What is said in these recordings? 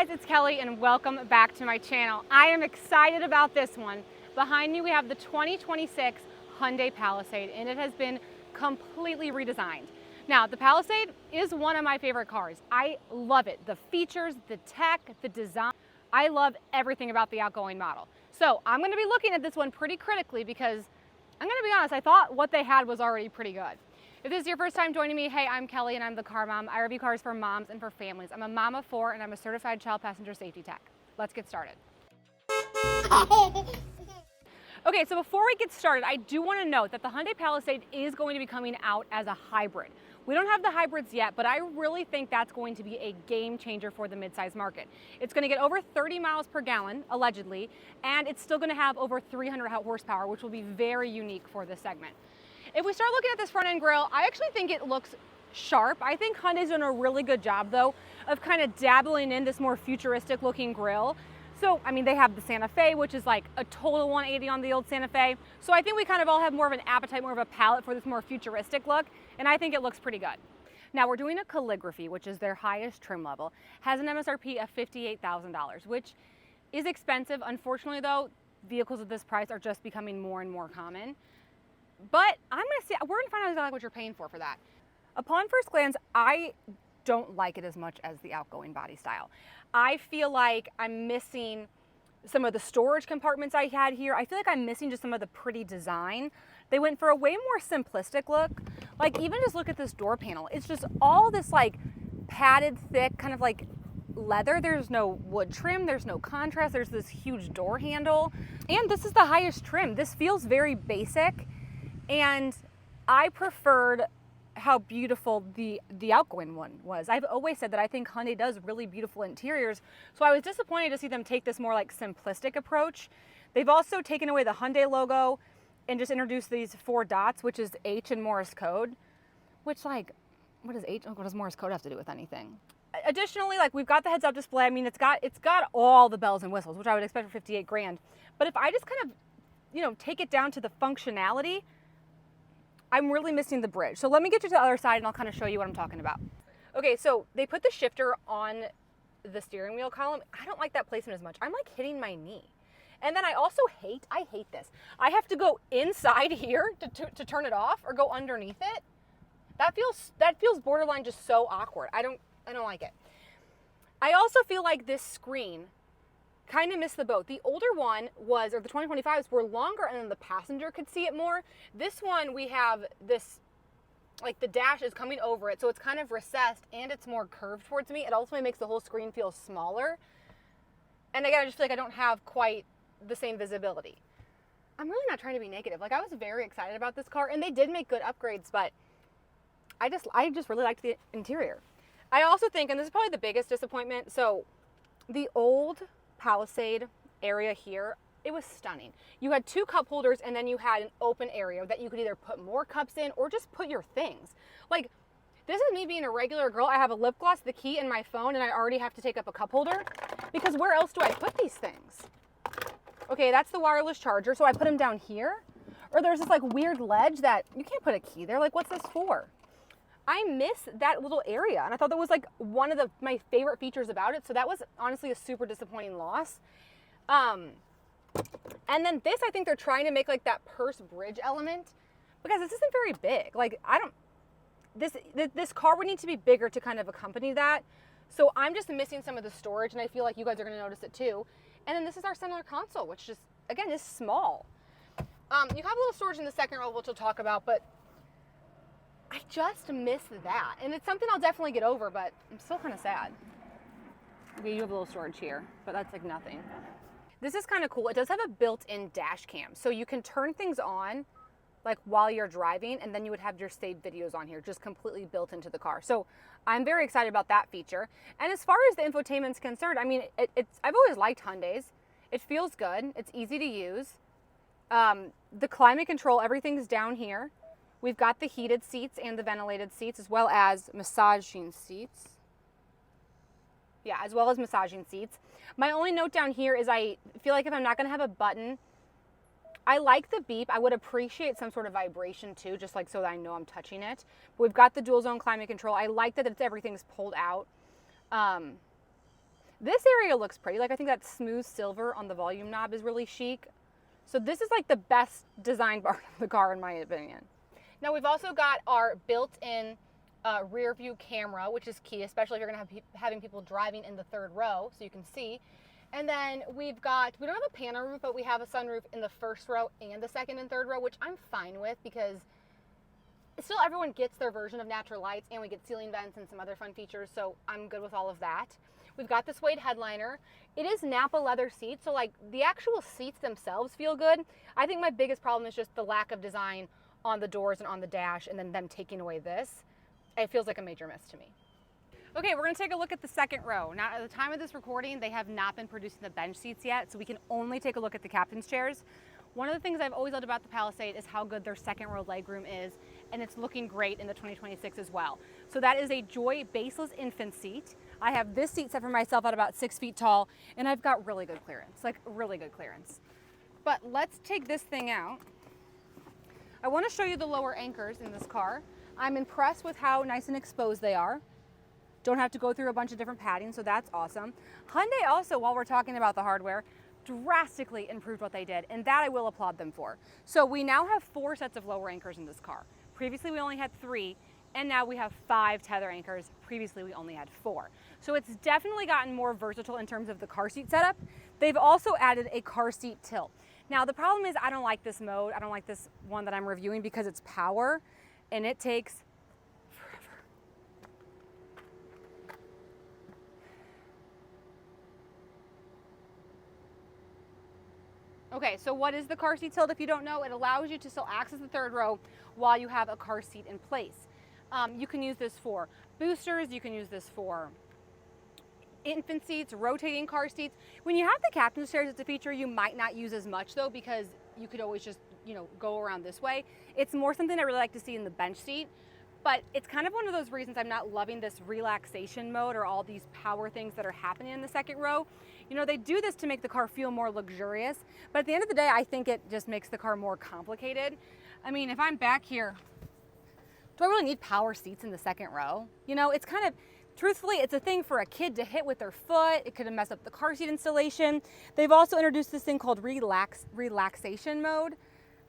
guys, it's Kelly and welcome back to my channel. I am excited about this one. Behind me we have the 2026 Hyundai Palisade and it has been completely redesigned. Now the Palisade is one of my favorite cars. I love it. The features, the tech, the design. I love everything about the outgoing model. So I'm going to be looking at this one pretty critically because I'm going to be honest, I thought what they had was already pretty good. If this is your first time joining me, hey, I'm Kelly and I'm the car mom. I review cars for moms and for families. I'm a mom of 4 and I'm a certified child passenger safety tech. Let's get started. Okay, so before we get started, I do want to note that the Hyundai Palisade is going to be coming out as a hybrid. We don't have the hybrids yet, but I really think that's going to be a game changer for the midsize market. It's going to get over 30 miles per gallon, allegedly, and it's still going to have over 300 horsepower, which will be very unique for this segment. If we start looking at this front end grille, I actually think it looks sharp. I think Hyundai's done a really good job though of kind of dabbling in this more futuristic looking grille. So, I mean, they have the Santa Fe, which is like a total 180 on the old Santa Fe. So I think we kind of all have more of an appetite, more of a palate for this more futuristic look, and I think it looks pretty good. Now we're doing a Calligraphy, which is their highest trim level, has an MSRP of $58,000, which is expensive. Unfortunately though, vehicles of this price are just becoming more and more common. But we're gonna find out exactly what you're paying for that. Upon first glance, I don't like it as much as the outgoing body style. I feel like I'm missing some of the storage compartments I had here. I feel like I'm missing just some of the pretty design. They went for a way more simplistic look. Like even just look at this door panel. It's just all this like padded, thick, kind of like leather. There's no wood trim, there's no contrast, there's this huge door handle. And this is the highest trim. This feels very basic. And I preferred how beautiful the outgoing one was. I've always said that I think Hyundai does really beautiful interiors, so I was disappointed to see them take this more like simplistic approach. They've also taken away the Hyundai logo and just introduced these 4 dots, which is H in Morse code, which like, what is H? What does Morse code have to do with anything? Additionally, like we've got the heads-up display. I mean, it's got all the bells and whistles, which I would expect for 58 grand. But if I just kind of, take it down to the functionality, I'm really missing the bridge. So let me get you to the other side and I'll kind of show you what I'm talking about. Okay, so they put the shifter on the steering wheel column. I don't like that placement as much. I'm like hitting my knee. And then I also hate this. I have to go inside here to turn it off or go underneath it. That feels borderline just so awkward. I don't like it. I also feel like this screen kind of missed the boat. The older one was, or the 2025s were longer and then the passenger could see it more. This one, we have this, like the dash is coming over it, so it's kind of recessed and it's more curved towards me. It ultimately makes the whole screen feel smaller. And again, I just feel like I don't have quite the same visibility. I'm really not trying to be negative. Like I was very excited about this car and they did make good upgrades, but I just really liked the interior. I also think, and this is probably the biggest disappointment, so the old Palisade area here, it was stunning. You had 2 cup holders and then you had an open area that you could either put more cups in or just put your things. Like, this is me being a regular girl. I have a lip gloss, the key, and my phone, and I already have to take up a cup holder because where else do I put these things? Okay, that's the wireless charger, so I put them down here. Or there's this like weird ledge that you can't put a key there. Like, what's this for? I miss that little area, and I thought that was like one of my favorite features about it, so that was honestly a super disappointing loss. And then this, I think they're trying to make like that purse bridge element, because this isn't very big. Like, this car would need to be bigger to kind of accompany that, so I'm just missing some of the storage, and I feel like you guys are going to notice it too. And then this is our center console, which just, again, is small. You have a little storage in the second row, which we'll talk about, but I just miss that. And it's something I'll definitely get over, but I'm still kind of sad. Okay, you have a little storage here, but that's like nothing. This is kind of cool. It does have a built-in dash cam. So you can turn things on like while you're driving, and then you would have your saved videos on here, just completely built into the car. So I'm very excited about that feature. And as far as the infotainment's concerned, I mean, I've always liked Hyundais. It feels good. It's easy to use. The climate control, everything's down here. We've got the heated seats and the ventilated seats, as well as massaging seats. Yeah, as well as massaging seats. My only note down here is I feel like if I'm not going to have a button, I like the beep. I would appreciate some sort of vibration too, just like so that I know I'm touching it. But we've got the dual zone climate control. I like that everything's pulled out. This area looks pretty. Like I think that smooth silver on the volume knob is really chic. So this is like the best design part of the car in my opinion. Now we've also got our built-in rear view camera, which is key, especially if you're gonna have having people driving in the third row so you can see. And then we don't have a pano roof, but we have a sunroof in the first row and the second and third row, which I'm fine with because still everyone gets their version of natural lights, and we get ceiling vents and some other fun features, so I'm good with all of that. We've got the suede headliner. It is Napa leather seats, so like the actual seats themselves feel good. I think my biggest problem is just the lack of design on the doors and on the dash, and then them taking away this. It feels like a major miss to me. Okay, we're gonna take a look at the second row. Now, at the time of this recording, they have not been producing the bench seats yet, so we can only take a look at the captain's chairs. One of the things I've always loved about the Palisade is how good their second row legroom is, and it's looking great in the 2026 as well. So that is a Joy baseless infant seat. I have this seat set for myself at about 6 feet tall, and I've got really good clearance, like really good clearance. But let's take this thing out. I want to show you the lower anchors in this car. I'm impressed with how nice and exposed they are. Don't have to go through a bunch of different padding, so that's awesome. Hyundai also, while we're talking about the hardware, drastically improved what they did, and that I will applaud them for. So we now have 4 sets of lower anchors in this car. Previously we only had 3, and now we have 5 tether anchors. Previously we only had 4. So it's definitely gotten more versatile in terms of the car seat setup. They've also added a car seat tilt. Now the problem is I don't like this mode. I don't like this one that I'm reviewing because it's power, and it takes forever. Okay, so what is the car seat tilt? If you don't know, it allows you to still access the third row while you have a car seat in place. You can use this for boosters, you can use this for infant seats, rotating car seats. When you have the captain's chairs, it's a feature you might not use as much though, because you could always just, go around this way. It's more something I really like to see in the bench seat, but it's kind of one of those reasons I'm not loving this relaxation mode or all these power things that are happening in the second row. They do this to make the car feel more luxurious, but at the end of the day, I think it just makes the car more complicated. I mean, if I'm back here, do I really need power seats in the second row? It's kind of, truthfully, it's a thing for a kid to hit with their foot. It could have messed up the car seat installation. They've also introduced this thing called relaxation mode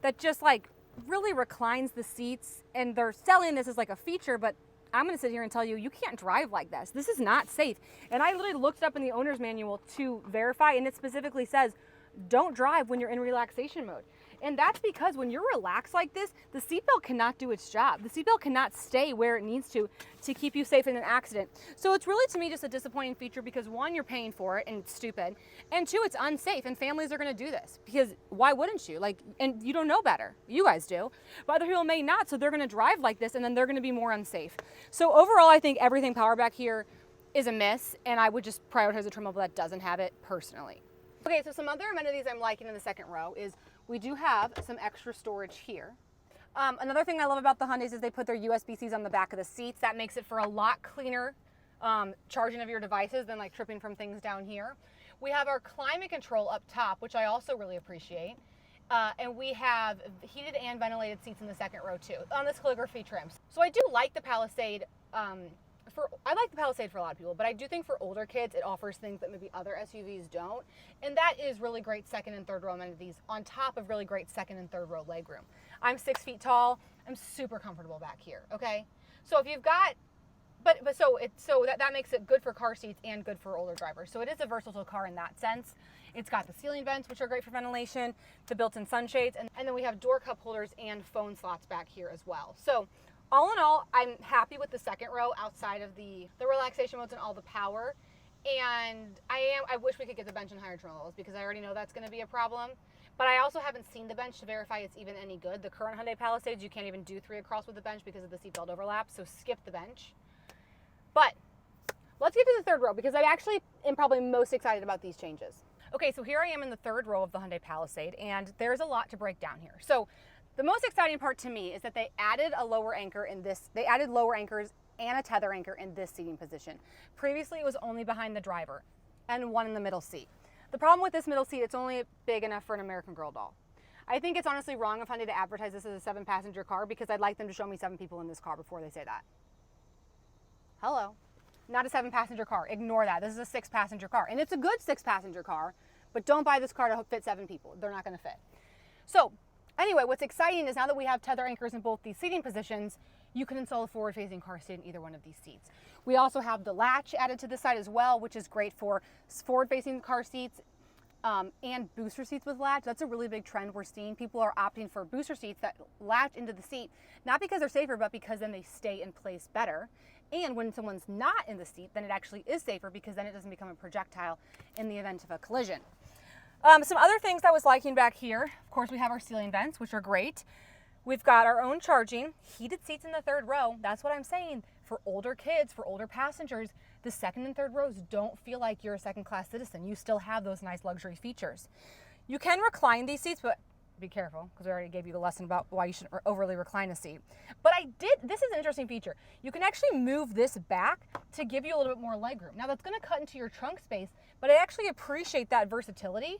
that just like really reclines the seats, and they're selling this as like a feature, but I'm gonna sit here and tell you, you can't drive like this. This is not safe. And I literally looked it up in the owner's manual to verify, and it specifically says, don't drive when you're in relaxation mode. And that's because when you're relaxed like this, the seatbelt cannot do its job. The seatbelt cannot stay where it needs to keep you safe in an accident. So it's really, to me, just a disappointing feature because 1, you're paying for it and it's stupid. And 2, it's unsafe, and families are gonna do this because why wouldn't you? And you don't know better. You guys do. But other people may not, so they're gonna drive like this and then they're gonna be more unsafe. So overall, I think everything power back here is a miss, and I would just prioritize a trim level that doesn't have it personally. Okay, so some other amenities I'm liking in the second row is we do have some extra storage here. Another thing I love about the Hyundais is they put their USB-Cs on the back of the seats. That makes it for a lot cleaner charging of your devices than like tripping from things down here. We have our climate control up top, which I also really appreciate. And we have heated and ventilated seats in the second row too, on this calligraphy trim. So I do like the Palisade. I like the Palisade for a lot of people, but I do think for older kids, it offers things that maybe other SUVs don't. And that is really great second and third row amenities on top of really great second and third row legroom. I'm 6 feet tall. I'm super comfortable back here, okay? So if you've got, that makes it good for car seats and good for older drivers. So it is a versatile car in that sense. It's got the ceiling vents, which are great for ventilation, the built-in sunshades, and then we have door cup holders and phone slots back here as well. So all in all, I'm happy with the second row outside of the relaxation modes and all the power. And I wish we could get the bench in higher trim levels because I already know that's going to be a problem. But I also haven't seen the bench to verify it's even any good. The current Hyundai Palisades, you can't even do 3 across with the bench because of the seatbelt overlap, so skip the bench. But let's get to the third row because I actually am probably most excited about these changes. Okay, so here I am in the third row of the Hyundai Palisade, and there's a lot to break down here. So the most exciting part to me is that they added a lower anchor in this. They added lower anchors and a tether anchor in this seating position. Previously, it was only behind the driver and one in the middle seat. The problem with this middle seat, it's only big enough for an American Girl doll. I think it's honestly wrong of Hyundai to advertise this as a 7-passenger car because I'd like them to show me 7 people in this car before they say that. Hello. not a 7-passenger car. Ignore that. This is a 6-passenger car. And it's a good 6-passenger car, but don't buy this car to fit 7 people. They're not going to fit. So anyway, what's exciting is now that we have tether anchors in both these seating positions, you can install a forward-facing car seat in either one of these seats. We also have the latch added to the side as well, which is great for forward-facing car seats and booster seats with latch. That's a really big trend we're seeing. People are opting for booster seats that latch into the seat, not because they're safer, but because then they stay in place better. And when someone's not in the seat, then it actually is safer because then it doesn't become a projectile in the event of a collision. Some other things I was liking back here, of course, we have our ceiling vents, which are great. We've got our own charging, heated seats in the 3rd row. That's what I'm saying. For older kids, for older passengers, the 2nd and 3rd rows don't feel like you're a 2nd-class citizen. You still have those nice luxury features. You can recline these seats, but be careful, because we already gave you the lesson about why you shouldn't overly recline a seat. But this is an interesting feature. You can actually move this back to give you a little bit more legroom. Now that's gonna cut into your trunk space, but I actually appreciate that versatility.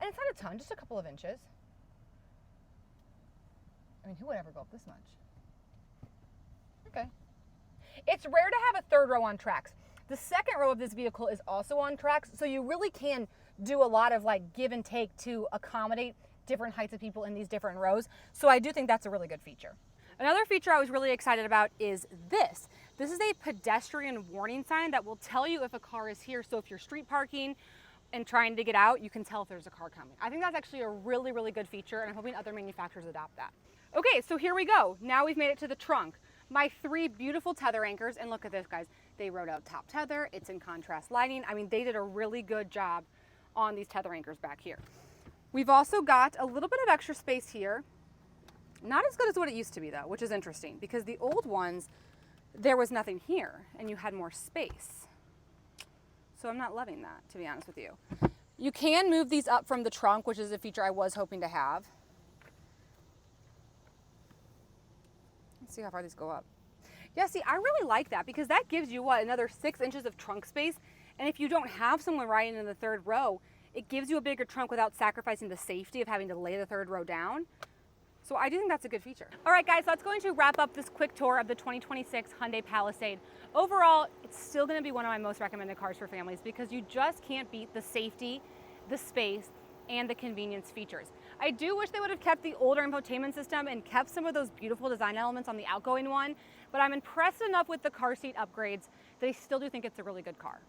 And it's not a ton, just a couple of inches. I mean, who would ever go up this much? Okay. It's rare to have a 3rd row on tracks. The 2nd row of this vehicle is also on tracks, so you really can do a lot of like give and take to accommodate different heights of people in these different rows. So I do think that's a really good feature. Another feature I was really excited about is this. This is a pedestrian warning sign that will tell you if a car is here. So if you're street parking and trying to get out, you can tell if there's a car coming. I think that's actually a really, really good feature, and I'm hoping other manufacturers adopt that. Okay, so here we go. Now we've made it to the trunk. My 3 beautiful tether anchors, and look at this, guys. They wrote out top tether. It's in contrast lighting. I mean, they did a really good job on these tether anchors back here. We've also got a little bit of extra space here. Not as good as what it used to be though, which is interesting because the old ones, there was nothing here and you had more space. So I'm not loving that, to be honest with you. You can move these up from the trunk, which is a feature I was hoping to have. Let's see how far these go up. Yeah, see, I really like that because that gives you, what, another 6 inches of trunk space. And if you don't have someone riding in the 3rd row, it gives you a bigger trunk without sacrificing the safety of having to lay the 3rd row down. So I do think that's a good feature. All right, guys, that's going to wrap up this quick tour of the 2026 Hyundai Palisade. Overall, it's still gonna be one of my most recommended cars for families because you just can't beat the safety, the space, and the convenience features. I do wish they would have kept the older infotainment system and kept some of those beautiful design elements on the outgoing one, but I'm impressed enough with the car seat upgrades that I still do think it's a really good car.